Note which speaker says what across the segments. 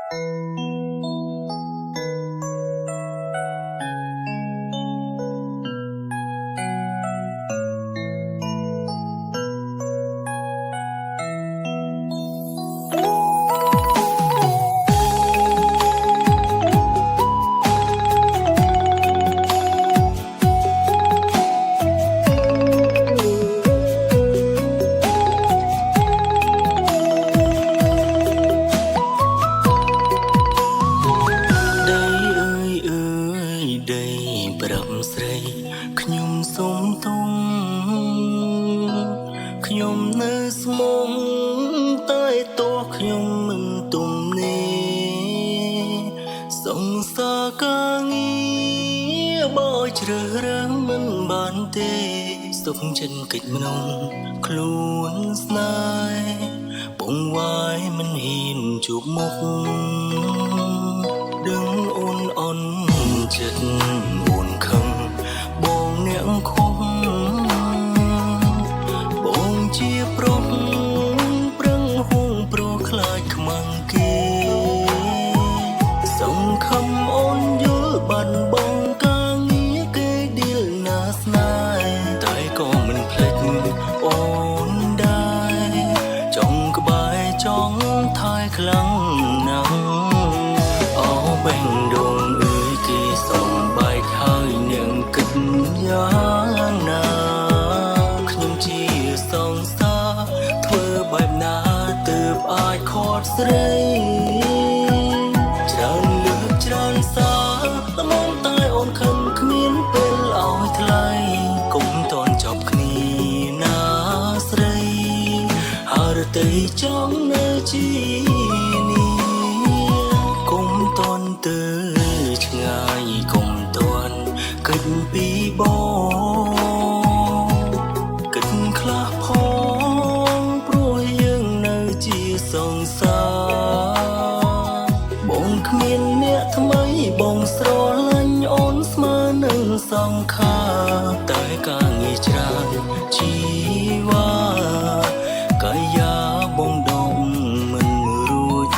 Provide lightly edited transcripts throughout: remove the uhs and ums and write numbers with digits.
Speaker 1: ប្រាប់ស្រីខ្ញុំសូមទងខ្ញុំនៅស្មងតែតោះខ្ញុំមិនទុំនេះសង្សារការងារបើជ្រើសរើសមិនបានទេសុខចិត្តកិច្ចមនុស្សខ្លួនស្នេហ៍បងវាយមិនហ៊ានជួបមុខដឹងអូនអន់ចិត្តអូនខឹងបងអ្នកខំបងជាប្រុសប្រឹងហួងព្រោះខ្លាចខ្មាំងគេសង្ឃឹមអូនយល់បានបងការងារគេឌីលណាស្នេហ៍តែក៏មិនភ្លេចអូនដែរចង់ក្បែរចង់ថែខ្លាំងណាស់អូបេងដូងគេសំបែកហើយនាងគិតយ៉ាងណាខ្ញុំជាសង្សារធ្វើបែបណាទើបអាចខត់ស្រីច្រើនលើកច្រើនសារត្មងតែអូនខឹងគ្មានពេលឲ្យថ្លៃគុំតន់ចប់គ្នាណាស្រីហើយទៅចង់នៅជាគុំតន់ទៅឆ្ងាយគុំតន់គិតពីបងគិតខ្លះផងព្រោះយើងនៅជាសង្សារបងគ្មានអ្នកថ្មីបងស្រឡាញ់អូនស្មើនឹងសង្ខារតែការងារច្រើនជីវ៉ាកាយាបងដងមិនរួច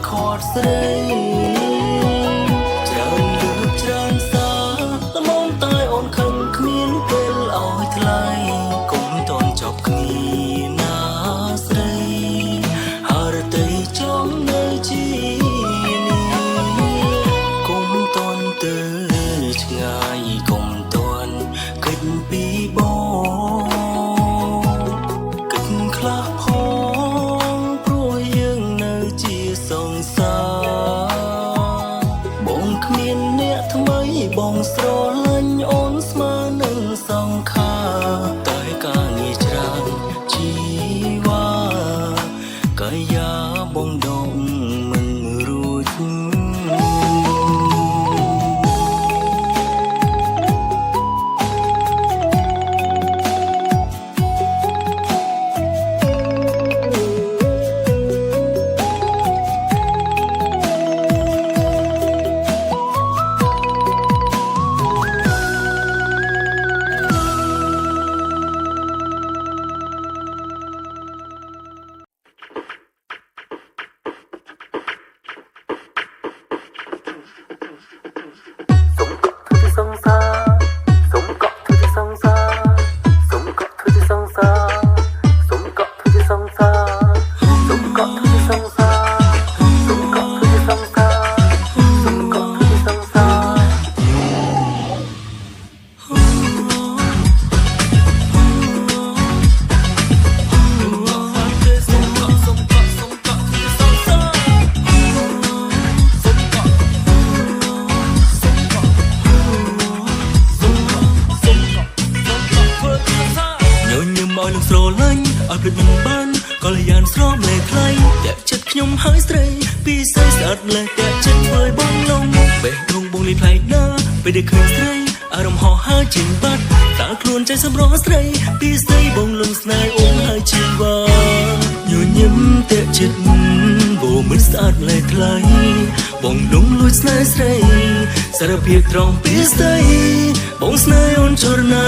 Speaker 1: ខត់ស្រីច្រើនលើកច្រើនសារត្មងតែអូនខឹងគ្មានពេលឲ្យថ្លៃគុំតន់ចប់គ្នាណាស្រីហើយទៅចង់នៅជាគុំតន់ទៅឆ្ងាយគុំតន់គិតពីបងគិតខ្លះផងព្រោះយើងនៅជាសង្សារ ឲ្យភ្លេចមិនបានក៏លយ៉ាងស្រមលេថ្លៃតែចិត្តខ្ញុំហើយស្រីពីស្អីស្អាតលើតែចិត្តធ្វើឲ្យបងលងបេះដូងបងលីផ្លែណាពេលដែលឃើញស្រីអារម្មណ៍ហោះហើរជាងបាត់តើខ្លួនใจសម្រស់ស្រីពីស្អីបងលងស្នេហ៍អូនហើយជីវ៉ាញញឹមតែចិត្តបងមិនស្អាតលើថ្លៃបងលងលួចស្នេហ៍ស្រីសារភាពត្រង់ពីស្អីបងស្នេហ៍អូនចរណៃ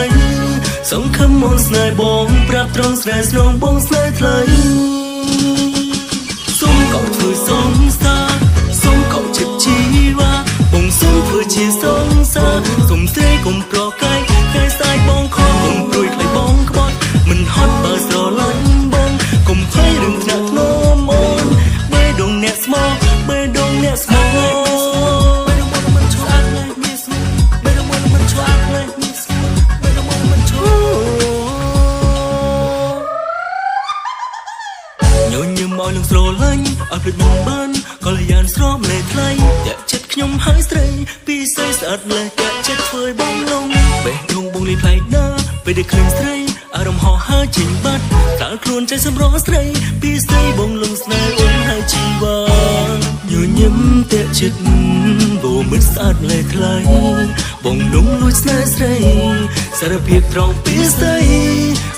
Speaker 1: សង្ឃឹមអូនស្នេហ៍បងប្រាប់ត្រង់ស្នេហ៍ស្នងបងស្នេហ៍ថ្លៃសូមកុំធ្វើសងសាសូមកុំចិត្តជីវ៉ាបងសូមធ្វើជាសងសាសូមស្រីកុំប្រកាយតែស្អាតបងខំកុំព្រួយខ្លាចបងក្បត់មិនហត់បើស្រឡាញ់បងកុំភ័យរឿងថ្នាក់ធ្នមអូនបេះដូងអ្នកស្មោះបេះដូងអ្នកស្មោះឲ្យលឹងស្រឡាញ់ឲ្យភ្លេចមិនបានក៏លយ៉ាងស្រមលេថ្លៃតែចិត្តខ្ញុំហើយស្រីពីស្អីស្អាតលើតែចិត្តធ្វើឲ្យបងលងបេះដូងបងលីផ្លែណាពេលដែលឃើញស្រីអារម្មណ៍ហោះហើរជាងបាត់តើខ្លួនใจសម្រស់ស្រីពីស្អីបងលងស្នេហ៍អូនហើយជីវ៉ាញញឹមតែចិត្តបងមិនស្អាតលើថ្លៃបងលងលួចស្នេហ៍ស្រីសារភាពត្រង់ពីស្អី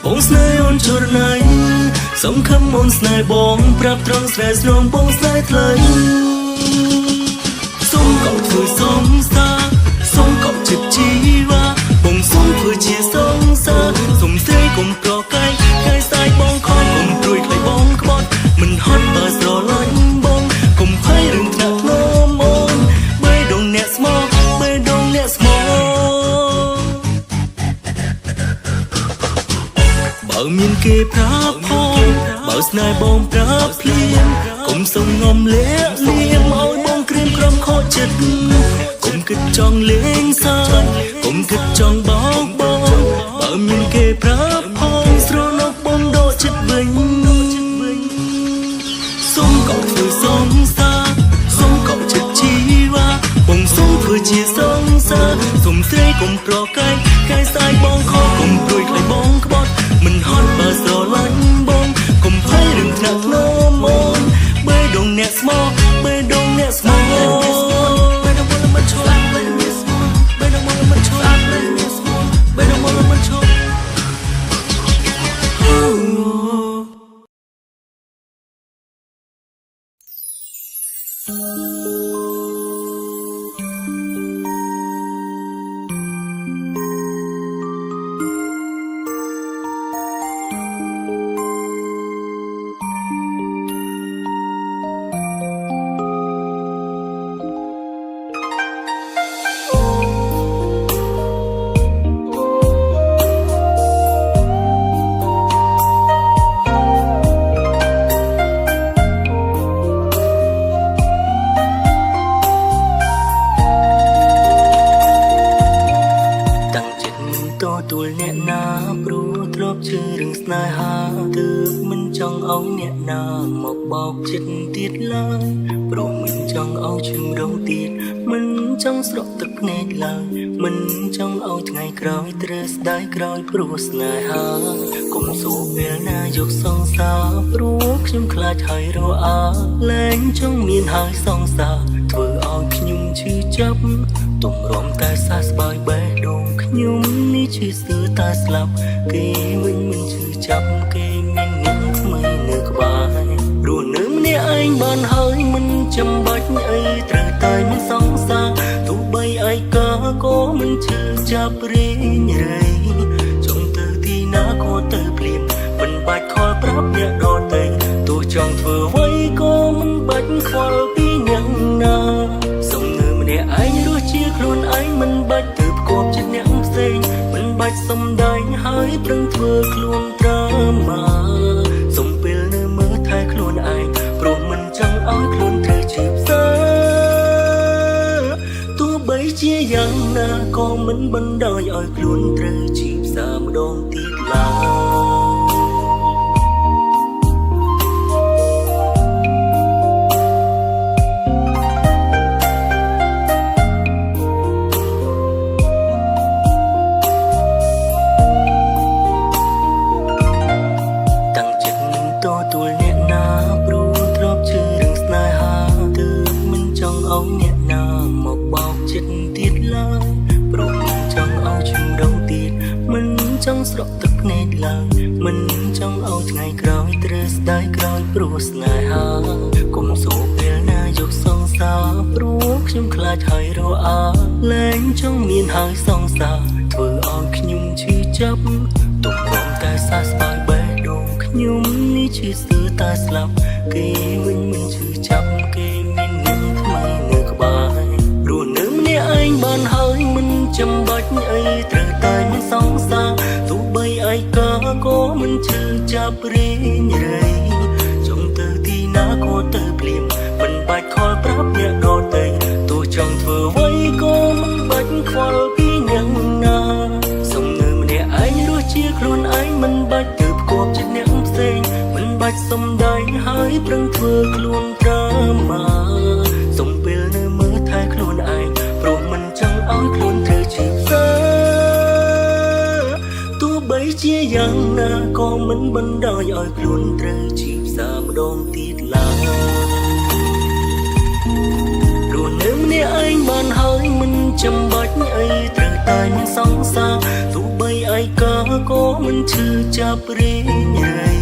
Speaker 1: បងស្នេហ៍អូនចរណៃសង្ឃឹមអូនស្នេហ៍បងប្រាប់ត្រង់ស្នេហ៍ស្នងបងស្នេហ៍ថ្លៃសូមកុំធ្វើសងសាសូមកុំចិត្តជីវ៉ាបងសូមធ្វើជាសងសាសូមស្រីកុំប្រកាយកាយស្អាតបងខំកុំព្រួយខ្លាចបងក្បត់មិនហត់បើស្រឡាញ់បងកុំភ័យរឿងថ្នាក់ធ្នមអូនបេះដូងអ្នកស្មោះបេះដូងអ្នកស្មោះបើមានគេប្រាប់ផងបើស្នេហ៍បងប្រាប់ភ្លាមកុំសុំងំលាក់លៀមឲ្យបងក្រៀមក្រំខកចិត្តកុំគិតចង់លេងសើចកុំគិតចង់បោកបងបើមានគេប្រាប់ផងស្រណុកបងដកចិត្តវិញសុំកុំធ្វើសងសាសុំកុំចិត្តជីវ៉ាបងសុំធ្វើជាសងសាសុំស្រីកុំប្រកាយកាយស្អាតបងខកុំព្រួយខ្លាចបងក្បត់មិនហត់បើស្រឡាញ់បងកុំភ័យរឿងថ្នាក់ធ្នមអូនបេះដូងអ្នកស្មោះបេះដូងអ្នកស្មោះបេះដូងមិនឈប់បេះដូងមិនឈប់បេះដូងមិនឈប់បេះដូងមិនឈប់ទួលអ្នកណាព្រោះធ្លាប់ជឿរឿងស្នេហាទើបមិនចង់ឲ្យអ្នកណាមកបោកចិត្តទៀតឡើយព្រោះមិនចង់ឲ្យឈឺម្ដងទៀតមិនចង់ស្រក់ទឹកភ្នែកឡើយមិនចង់ឲ្យថ្ងៃក្រោយត្រូវស្ដាយក្រោយព្រោះស្នេហាកុំសូពេលណាយកសងសាព្រោះខ្ញុំខ្លាចហើយរអាលែងចង់មានហើយសងសាធ្វើឲ្យខ្ញុំឈឺចាប់ទុំរំតែសះស្បើយបេះដូងខ្ញុំនេះឈឺស្ទើរតែស្លាប់គេវិញមិនឈឺចាប់គេមានអ្នកថ្មីនៅក្បែររស់នៅម្នាក់ឯងបានហើយមិនចាំបាច់អីត្រូវតែមានសងសាទោះបីឯកាក៏មិនឈឺចាប់រៀងរៃចង់ទៅទីណាក៏ទៅភ្លាមមិនបាច់ខលប្រាប់អ្នកដទៃទោះចង់ធ្វើអ្វីក៏មិនបាច់ខ្វល់ពីអ្នកណាសុំនៅម្នាក់ឯងរស់ជាខ្លួនឯងមិនបាច់ទៅផ្គប់ចិត្តអ្នកផ្សេងមិនបាច់សំដែងហើយប្រឹងធ្វើខ្លួនត្រាម៉ាសុំពេលនៅមើលថែខ្លួនឯងព្រោះមិនចង់ឲ្យខ្លួនត្រូវឈឺផ្សាទោះបីជាយ៉ាងណាក៏មិនបណ្ដោយឲ្យខ្លួនត្រូវឈឺផ្សាម្ដងទៀតឡើយច ឲ្យអ្នកណាមកបោកចិត្តទៀតឡើយព្រោះមិនចង់ឲ្យជម្រងទៀតមិនចង់ស្រក់ទឹកភ្នែកឡើយមិនចង់ឲ្យថ្ងៃក្រោយត្រូវស្ដាយក្រោយព្រោះស្នេហាកុំសូពេលណាយកសង្សារព្រោះខ្ញុំខ្លាចហើយរអាលែងចង់មានហើយសង្សារធ្វើឲ្យខ្ញុំឈឺចាប់ទុកព្រមតែសះស្បើយបេះដូងខ្ញុំនេះឈឺស្ទើរតែស្លាប់គេវិញមិនឈឺចាប់គេមាននឹងថ្មីនៅក្បែរព្រោះនៅម្នាក់ឯងបានហើយមិនចាំបាច់អីត្រូវតែមានសង្សារទោះបីឯកាក៏មិនឈឺចាប់រីងរៃចង់ទៅទីណាក៏ទៅភ្លាមមិនបាច់ខលប្រាប់អ្នកដទៃទោះចង់ធ្វើអ្វីក៏មិនបាច់ខ្វល់ពីអ្នកណាសំនៅម្នាក់ឯងរស់ជាខ្លួនឯងមិនបាច់ទៅផ្គាប់ចិត្តអ្នកផ្សេងមិនបាច់សំដែងហើយប្រឹងធ្វើខ្លួនត្រាម៉ាសំពេលនៅមើលថែខ្លួនឯងព្រោះមិនចង់ឲ្យខ្លួនត្រូវឈឺផ្សាទោះបីជាយ៉ាងណាក៏មិនបណ្ដោយឲ្យខ្លួនត្រូវឈឺផ្សាម្ដងទៀតឡើយព្រោះនៅម្នាក់ឯងបានហើយមិនចាំបាច់អីត្រូវតែមានសង្សារទោះបីឯកាក៏មិនឈឺចាប់រីងរៃ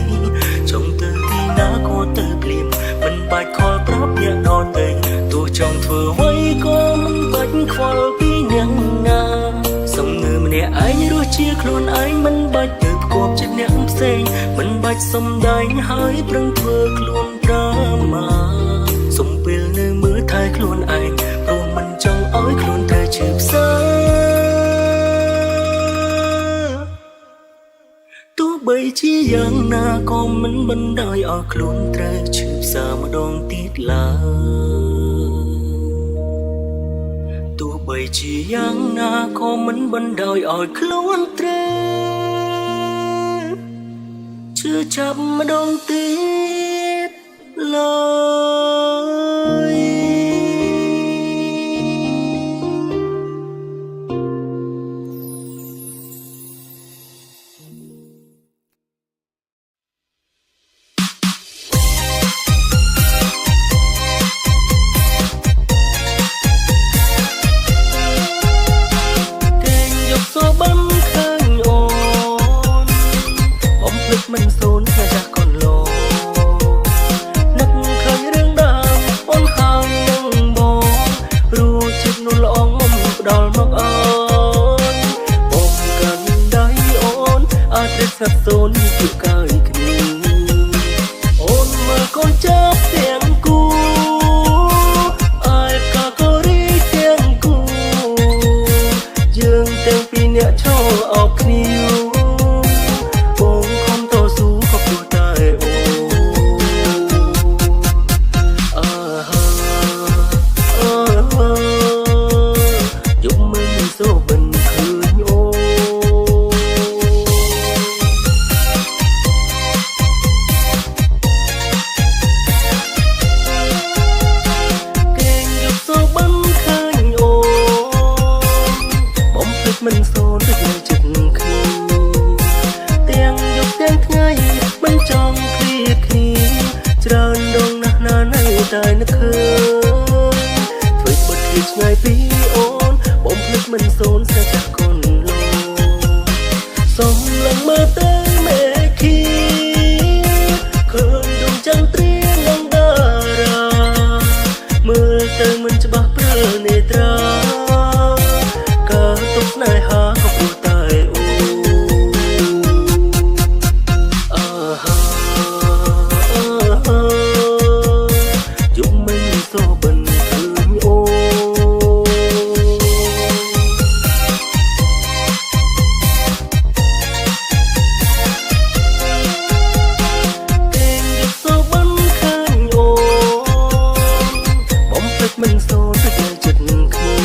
Speaker 1: ចង់ទៅទីណាក៏ទៅភ្លាមមិនបាច់ខលប្រាប់អ្នកដទៃទោះចង់ធ្វើអ្វីក៏មិនបាច់ខ្វល់ពីអ្នកណាសំងើម្នាក់ឯងរស់ជាខ្លួនឯងមិនបាច់ទៅផ្គាប់ចិត្តអ្នកផ្សេងមិនបាច់សំដែងហើយប្រឹងធ្វើខ្លួនត្រាម៉ាសំពេលនៅមើលថែខ្លួនឯងព្រោះមិនចង់ឲ្យខ្លួនត្រូវឈឺផ្សាទោះបីជាយ៉ាងណាក៏មិនបណ្ដោយឲ្យខ្លួនត្រូវឈឺផ្សាម្ដងទៀតឡើយទោះបីជាយ៉ាងណាក៏មិនបណ្ដោយឲ្យខ្លួនត្រូវឈឺចាប់ម្ដងទៀតឡើយមិនសូនស្នេហ៍កូនលោនឹកឃើញរឿងដើមអូនហើយនឹងបងរួចចិត្តនោះល្អងមុំផ្ដល់មកអូនបងកាន់ដៃអូនអាចរិះសាត់សូនពីកាយគ្នាអូនមើលកូនចាប់ទាំងគូអាចក៏កូរីទាំងគូយើងទាំងពីរអ្នកឈរអបគ្នាមិនសូនដូចនៅចិត្តគ្នាទាំងយប់ទាំងថ្ងៃមិនចង់ឃ្លាតគ្នាច្រើនដងណាស់ណានៅតែនឹកឃើញធ្វើបត់ឃ្លាតឆ្ងាយពីអូនបំភ្លេចមិនសូនស្នេហ៍ចាស់កូនលោសុំឡើងមើលទៅមេឃីឃើញដួងចន្ទ្រានឹងតារាមើលទៅមិនច្បាស់ព្រើនេត្រាស្នេហាក៏ព្រោះតែអូយប់មិនសូបិនឃើញអូពេលយប់សូបិនឃើញអូបំភ្លេចមិនសូនទៅចិត្តគ្នា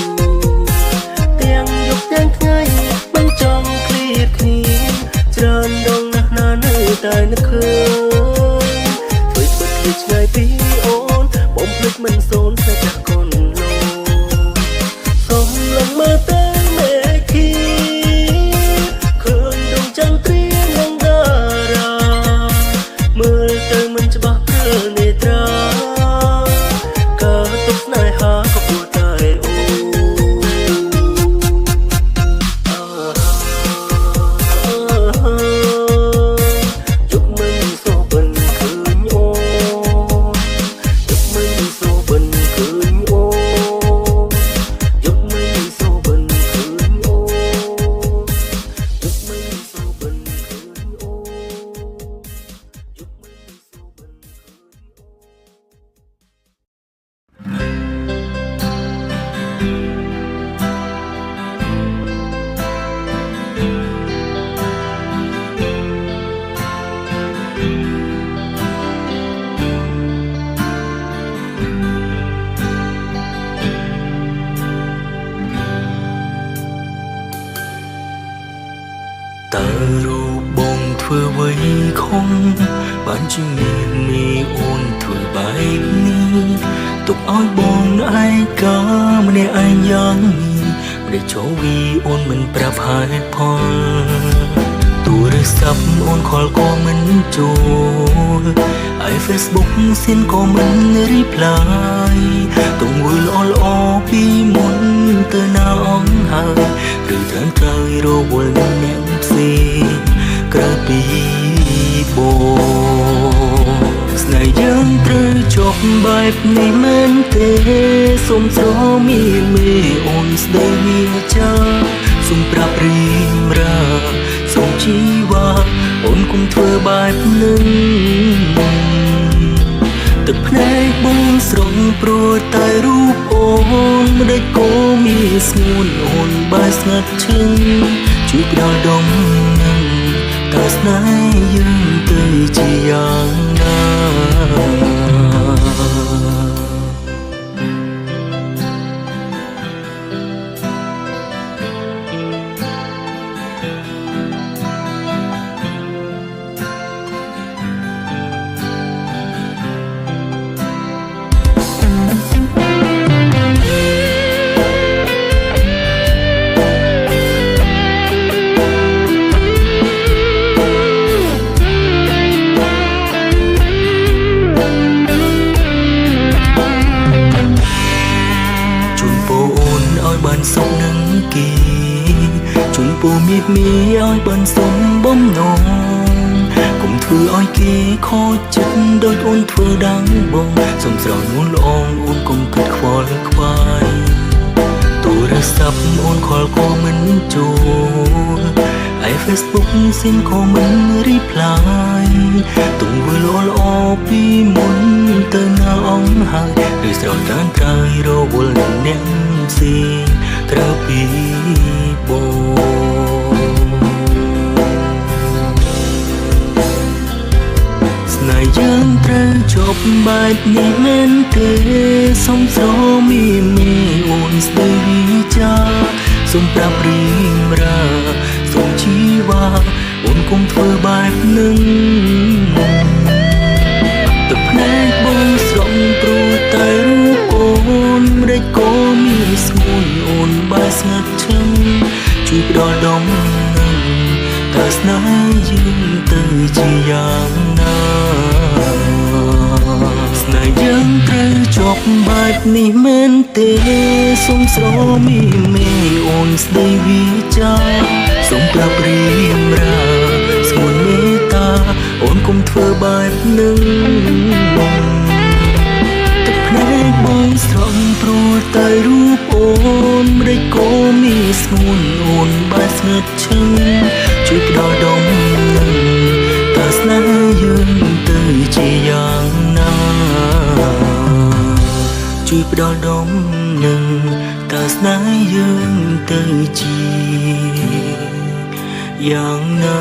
Speaker 1: ខំបានជាមីអូនធ្វើបែបនេះទុកឲ្យបងឯកាម្នាក់ឯងយ៉ាងនេះម្ដេចចូលវីអូនមិនប្រាប់ហេតុផលទូរស័ព្ទអូនខលក៏មិនចូលហើយ Facebook សិនក៏មិន reply ទង្វើល្អពីមុនទៅណាអងហើយឬត្រឹមត្រូវរវល់នឹងអ្នកផ្សេងក្រៅពីបងស្នេហ៍យើងត្រូវចប់បែបនេះមែនទេសូមស្រមីមេអូនស្ដីវាចាសូមប្រាប់រៀមរាសូមជីវ៉ាអូនកុំធ្វើបែបនឹងទឹកភ្នែកបងស្រងព្រោះតែរូបអូនមិនដេចក៏មានស្ងួនអូនបែរស្ងាត់ឈឹងជួយផ្ដល់ដងនឹងតើស្នេហ៍យើងទៅជាយ៉ាងណាបានសុខនឹងគេជូនពូមីឲ្យបានសុំបំណងកុំធ្វើឲ្យគេខូចចិត្តដូចអូនធ្វើដាំងបងសុំស្រោចនួនល្អអូនកុំគិតខ្វល់ខ្វាយទូរស័ព្ទអូនខលក៏មិនចូលហើយ Facebook សិនក៏មិន reply ទង្វើល្អពីមុនទៅណាអងហើយឬស្រោចតាមក្រោយរវល់នឹងអ្នកផ្សេងក្រៅពីបងស្នេហ៍យើងត្រូវចប់បែបនេះមែនទេសូមស្រមីមេអូនស្ដីវាចាសូមប្រាប់រៀមរាសូមជីវ៉ាអូនកុំធ្វើបែបនឹងទឹកភ្នែកបងស្រងព្រោះតែរូបអូនម្ដេចក៏មានស្ងួនអូនបែរស្ងាត់ឈឹងជួយផ្ដល់ដងនឹងតើស្នេហ៍យើងទៅជាយ៉ាងណាស្នេហ៍យើងត្រូវចប់បែបនេះមែនទេសូមស្រមីមេអូនស្ដីវាចាសូមប្រាប់រៀមរាស្ងួនមេត្តាអូនកុំធ្វើបែបនឹងទឹកភ្នែកបងស្រងព្រោះតែរូបអូនម្ដេចក៏មានស្ងួនអូនបែរស្ងាត់ឈឹងជួយផ្ដល់ដងនឹងតើស្នេហ៍យើងទៅជាយ៉ាងណាជួយផ្ដល់ដងនឹងតើស្នេហ៍យើងទៅជាយ៉ាងណា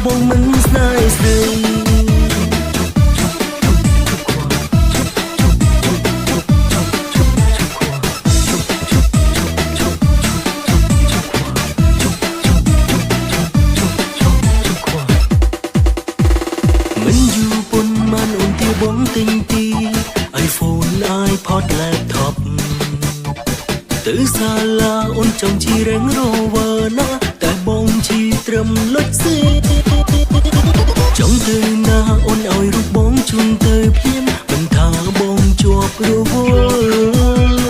Speaker 2: បងមិនស្នេហ៍ស្រី
Speaker 1: ជារេងរវើណាតែបងជាត្រឹមលុចសេចង់ទៅណាអូនឲ្យរូបបងជូនទៅភ្លាមមិនថាបងជាប់រវល់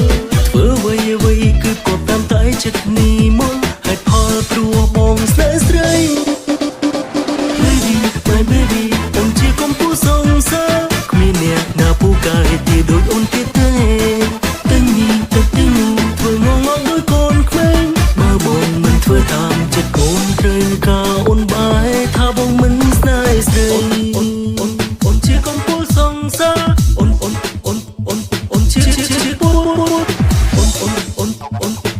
Speaker 1: ធ្វើអ្វីអ្វីគឺក៏តាមតែចិត្តនេះមកហេតុផលព្រោះបងស្នេហ៍ស្រី Baby my baby អូនជាកំពូលសងសារគ្មានអ្នកណាពូកែទីដូចអូនទៀតទេតែនេះទៅទីនោះធ្វើងងងដូចកូនក្មេងបើបងមិនធ្វើតាមចិត្តកូនត្រូវការអូនបាយថាបងមិនស្នេហ៍ស្រីអូនជាកំពូលសងសារអូនជាពូ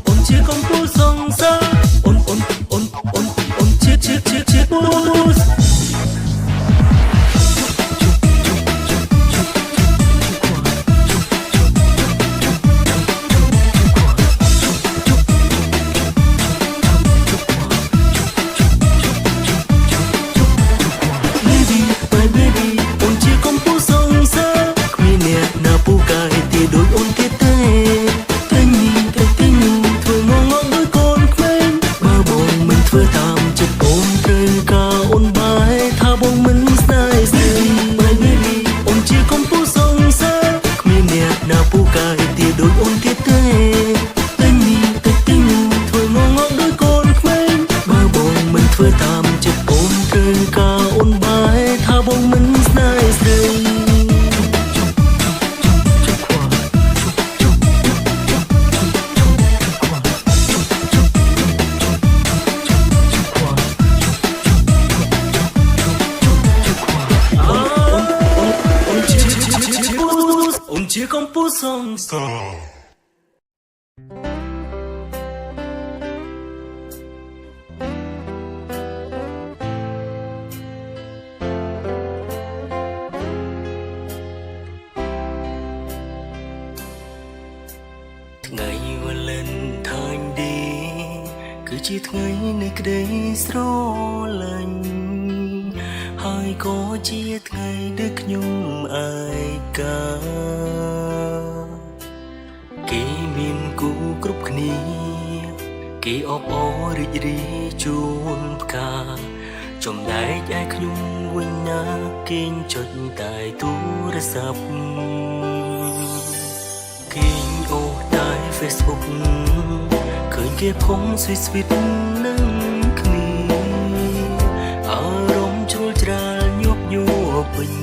Speaker 1: អូនជាកំពូលសងសារអូនជាពូ ជាកំពូលសងសារថ្ងៃវ៉ាលេនថៃដេគឺជាថ្ងៃនៃក្តីស្រឡាញ់ហើយក៏ជាថ្ងៃដែលខ្ញុំឯកាគេមានគូគ្រប់គ្នាគេអបអររីករាយជូនផ្កាចំណែកឯខ្ញុំវិញណាគេចុចតែទូរស័ព្ទគេអូសតែ Facebook ឃើញគេផុសស្វីតនឹងគ្នាអារម្មណ៍ជ្រុលច្រាលញាប់ញ័រពេញ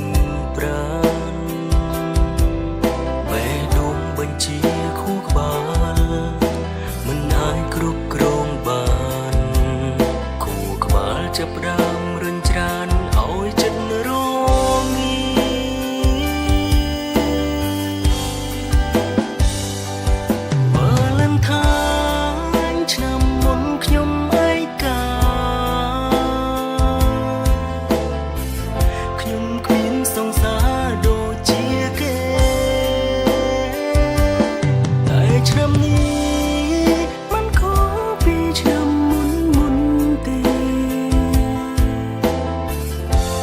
Speaker 1: ប្រាណបេះដូងបញ្ជាខួរក្បាលមិនអាចគ្រប់គ្រងបានខួរក្បាលចាប់ផ្ដើមរុញច្រានឲ្យចិត្តរងាបើលំថាឆ្នាំមុនខ្ញុំឯកាខ្ញុំគ្មានសង្សារដូចជាគេតែឆ្នាំនេះมันខុសពីឆ្នាំមុនទេ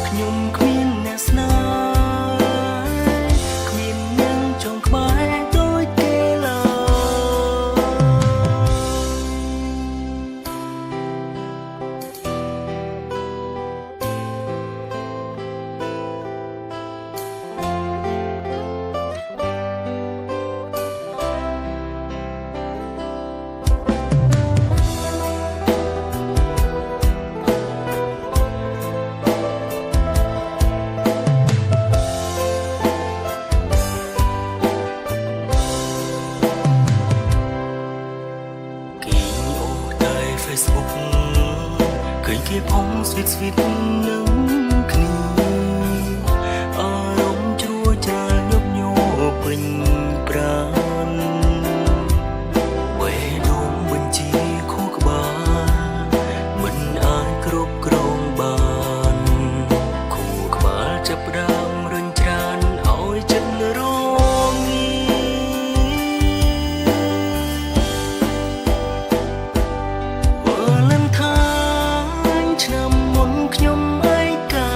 Speaker 1: ខ្ញុំគ្មានអ្នកស្នេហ៍គ្មានអ្នកចង់ក្បែរដូចគេឡើFacebook ឃើញគេផុសស្វីតនឹងគ្នាអារម្មណ៍ជ្រួលច្រាលញាប់ញ័រពេញប្រាណបេះដូងបញ្ជាខួរក្បាលមិនអាចគ្រប់គ្រងបានខួរក្បាលចាប់ផ្ដើមរុញច្រានឲ្យចិត្តរងាឆ្នាំមុនខ្ញុំឯកា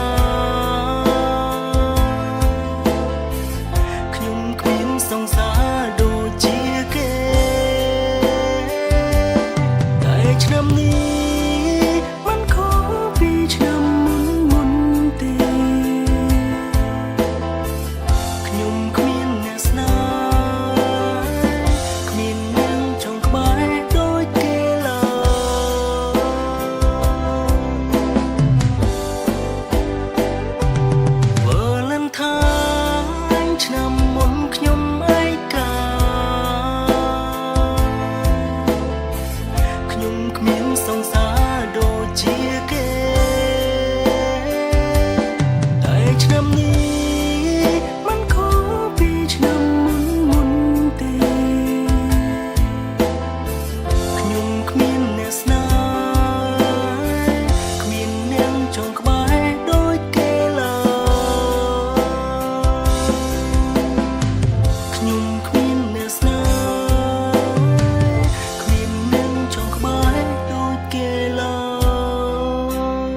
Speaker 1: ខ្ញុំគ្មានសង្សារ ឆ្នាំនេះมันខុសពីឆ្នាំមុនទេខ្ញុំគ្មានអ្នកស្នេហ៍គ្មានអ្នកចង់ក្បែរដូចគេឡើយ Valentine ឆ្នាំមុនខ្ញុំឯកាខ្ញុំគ្មានសង្សារដូចជាគេតែឆ្នាំនេះมันខុសពីឆ្នាំមុនទេខ្ញុំគ្មានអ្នកស្នេហ៍គ្មានអ្នកចង់ក្បែរដូចគេឡើយខ្ញុំគ្មានអ្នកស្នេហ៍គ្មានអ្នកចង់ក្បែរដូចគេឡើយ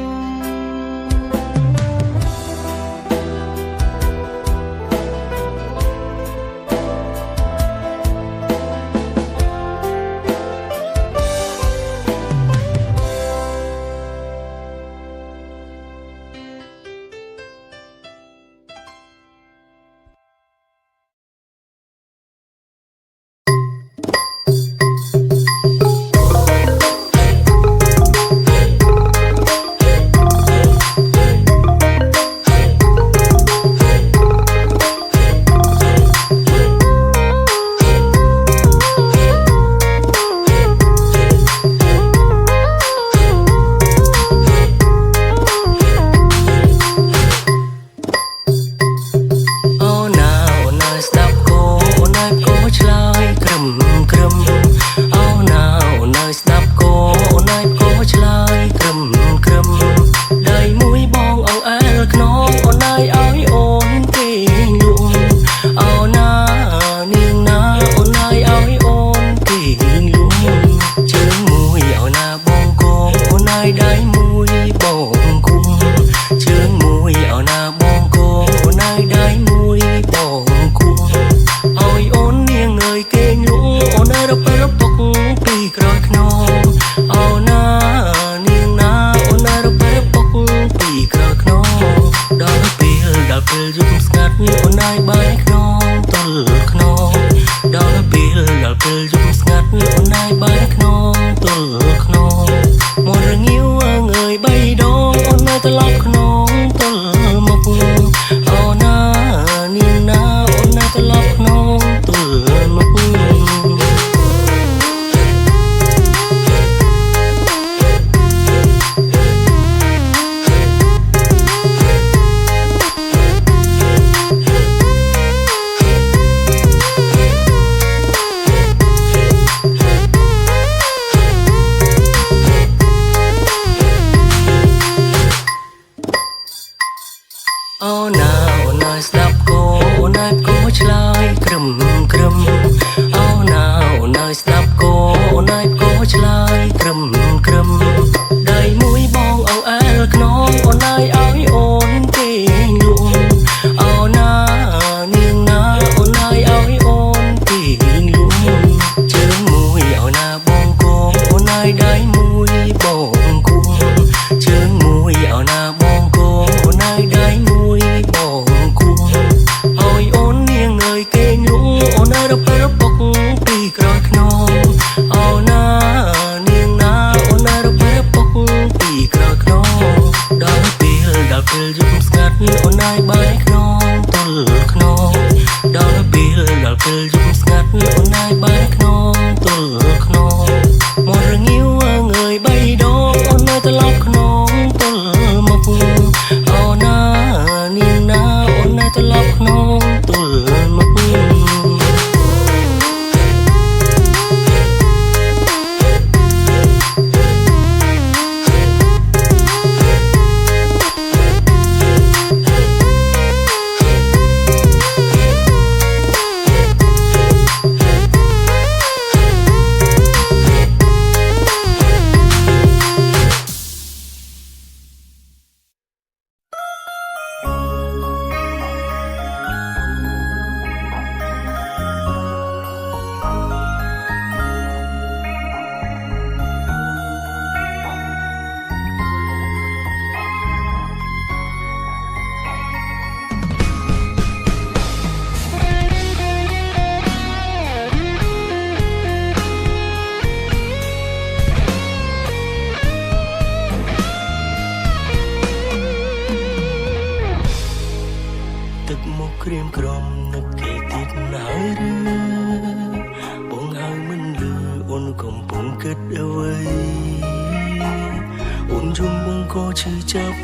Speaker 1: ក៏ឈឺចាប់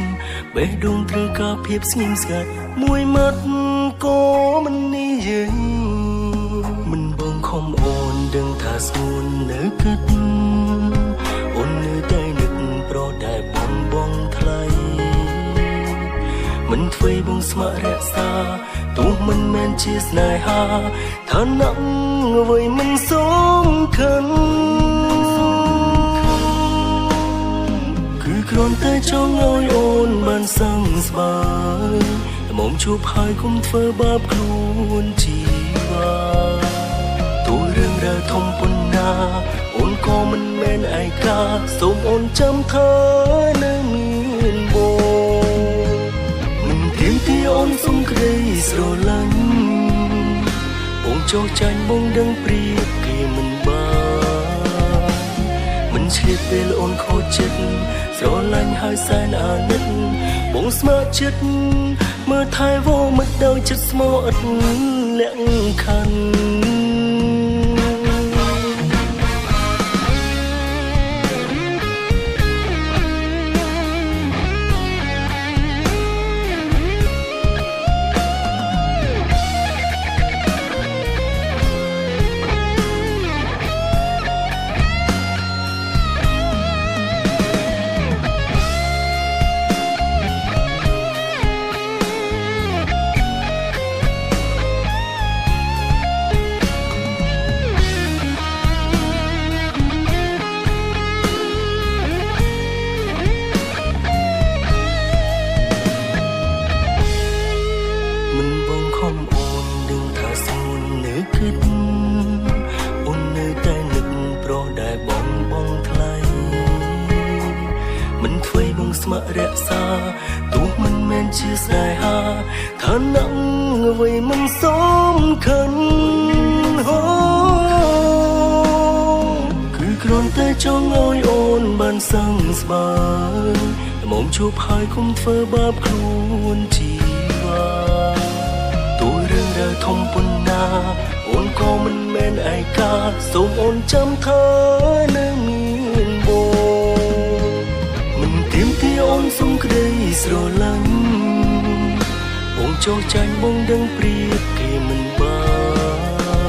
Speaker 1: បេះដូងត្រូវការភាពស្ងៀមស្ងាត់មួយម៉ាត់ក៏មិននិយាយមិនបងខំអូនដឹងថាស្ងួននៅគិតអូននៅតែនឹកប្រតែបងថ្លៃមិនធ្វើបងស្ម័គ្ររក្សាទោះមិនមែនជាស្នេហាឋានៈអ្វីមិនសំខាន់គឺគ្រាន់តែចង់ឲ្យអូនបានសឹងស្បើយតែមុំជួបហើយគុំធ្វើបាបខ្លួនជីវ៉ាទោះរឿងរ៉ាវធំប៉ុណ្ណាអូនក៏មិនមែនឯកាសូមអូនចាំថានៅមានបងមិនទៀមទីអូនសុំក្តីស្រឡាញ់បងចោះចាញ់បងដឹងព្រៀបគេមិនបានមិនឆ្លៀតពេលអូនខូចចិត្តស្រឡាញ់ហើយសែនអាណិតបងស្ម័គ្រចិត្តមើលថែវមិត្តដោយចិត្តស្មោះឥតលក្ខខណ្ឌស្ម័គ្ររក្សាទោះមិនមែនជាស្នេហាឋានៈអ្វីមិនសំខាន់គឺគ្រាន់តែចង់ឲ្យអូនបានសឹងស្បើយតែមុំជួបហើយគុំធ្វើបាបខ្លួនជីវ៉ាទោះរឿងរ៉ាវធំប៉ុណ្ណាអូនក៏មិនមែនឯកាសូមអូនចាំថានៅមានបងទៀមទីអូនសុំក្តីស្រឡាញ់បងចោះចាញ់បងដឹងព្រៀបគេមិនបា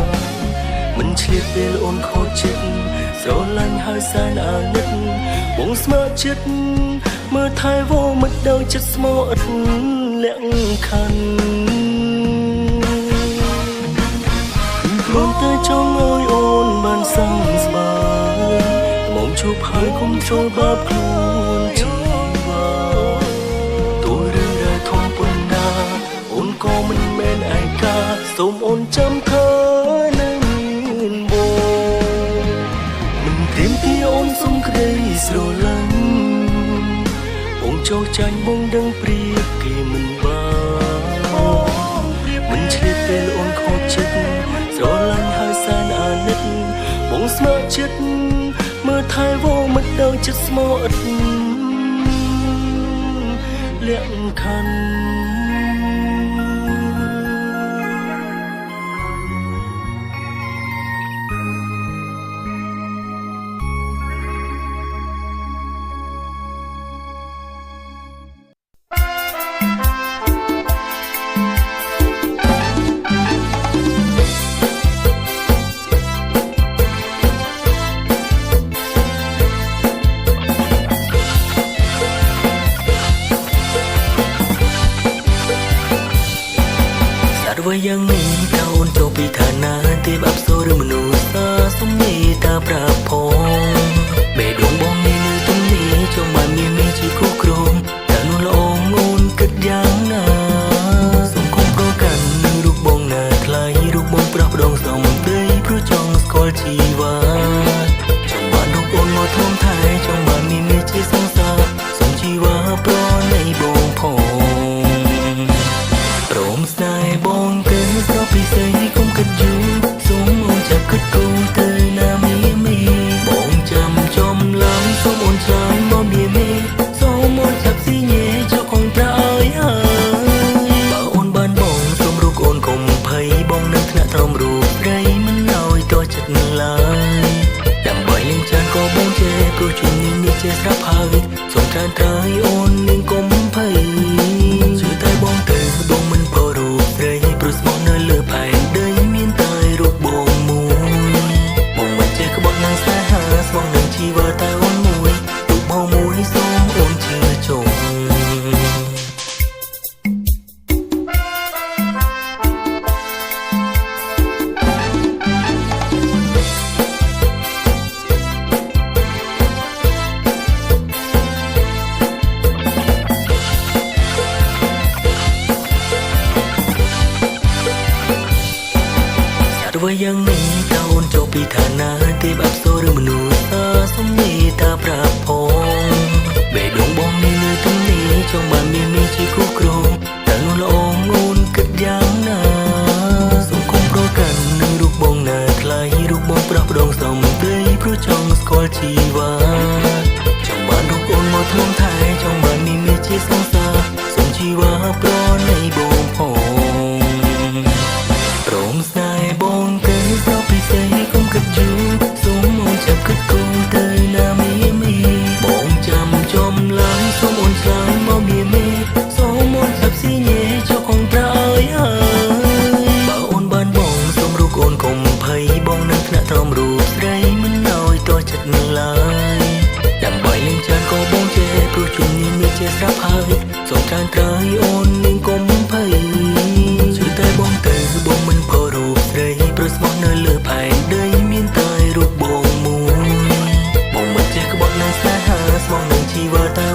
Speaker 1: នមិនឆ្លៀតពេលអូនខូចចិត្តស្រឡាញ់ហើយសែនអាណិតបងស្ម័គ្រចិត្តមើលថែវមិត្តដោយចិត្តស្មោះឥតលក្ខខណ្ឌគ្រាន់តែចង់ឲ្យអូនបានសឹងស្បើយមុំជួបហើយគុំចូលបាបខ្លួនជីក៏មិនមែនឯកាសូមអូនចាំថានៅមានបងមិនទៀមទីអូនសុំក្តីស្រឡាញ់បងចោះចាញ់បងដឹងព្រៀបគេមិនបានមិនឆ្លៀតពេលអូនខូចចិត្តស្រឡាញ់ហើយសែនអាណិតបងស្ម័គ្រចិត្តមើលថែវមិត្តដោយចិត្តស្មោះឥតលក្ខខណ្ឌว่ายังมีตาអូនចូលពីឋានៈទេពអប្សរឬមនុស្សតាសុំមេត្តាប្រាប់ផងបេះដូងបងនេះនៅទំនេរចង់បានមានជាគូគ្រងតែនួនល្អអូនគិតយ៉ាងណាសុំគុំប្រកាន់នឹងរូបបងណាថ្លៃរូបបងប្រោះផ្ដងសំដីព្រោះចង់ស្គាល់ជីវ៉ាចង់បានរូបអូនមកធំថែចង់បានមានជាសង្សារសុំជីវ៉ាប្រណីបងផងព្រមស្នេហ៍បងស្រោពីស្អីគុំគិតយូរសូមអូនចាប់គិតគូទៅណាមីបងចាំចំឡើយសូមអូនចាយមកមីសូមអូនចាប់ស៊ីញ៉េចុះកងប្រអើយហើយបើអូនបានបងសូមរូបអូនកុំភ័យបងនឹងថ្នាក់ត្រង់រូបព្រៃមិនឲ្យតចិត្តនឹងឡើយដើម្បីលេងចានក៏បងចេព្រោះជំនាញនេះជាស្រ រាប់ហើយសូមត្រានត្រើយអូននាងកុំភ័យជឿតែបងទៅបងមិនបរូបស្រីព្រោះស្មោះនៅលើផែនដីមានតែរូបបងមួយបងមិនចេះក្បត់នឹងស្នេហាស្មោះនឹងជីវិតតែអូនមួយរូបបងមួយសូមអូនជឿចុងអ្វីយ៉ាងនេះតើអូនចូលពីឋានៈទេពអប្សរឬមនុស្សសុំមេត្តាប្រាប់ផងបេះដូងបងនេះនៅទីនេះចង់បានមានមេជាគូគ្រងតើនោះល្អអូនគិតយ៉ាងណាសូមគុំប្រកាន់នឹងរូបបងណាថ្លៃរូបបងប្រោះប្រដងសំដីព្រោះចង់ស្គាល់ជីវ៉ាចង់បានរូបអូនមកធ្លុំថែចង់បានមានមេជាសង្សារសូមជីវ៉ាប្រណីបងផងព្រមស្នេហ៍បងទៅប្រពិសេសកុំគិតយូរសូមអូនចាប់គិតគូរទៅណាមីបងចាំចំឡើយសូមអូនឆ្លើយមកមីសូមអូនចាប់ស៊ីញេចុកងប្រអើយហើយបើអូនបានបងសូមរូបអូនកុំភ័យបងនឹងថ្នាក់ត្រង់រូបស្រីមិនឲ្យតចិត្តនឹងឡើយដើម្បីលេងចានក៏បងចេះព្រោះជំនាញមានជាស្រាប់ហើយសូមត្រានត្រើយអូននឹងកុំភ័យជឿតែបងទៅបងមិនបរូបស្រីព្រោះស្មោះនៅលើផែនដីមានតែរូបបងមួយបងមិនចេះក្បត់នឹងស្នេហាស្មោះនឹងជីវិតតែ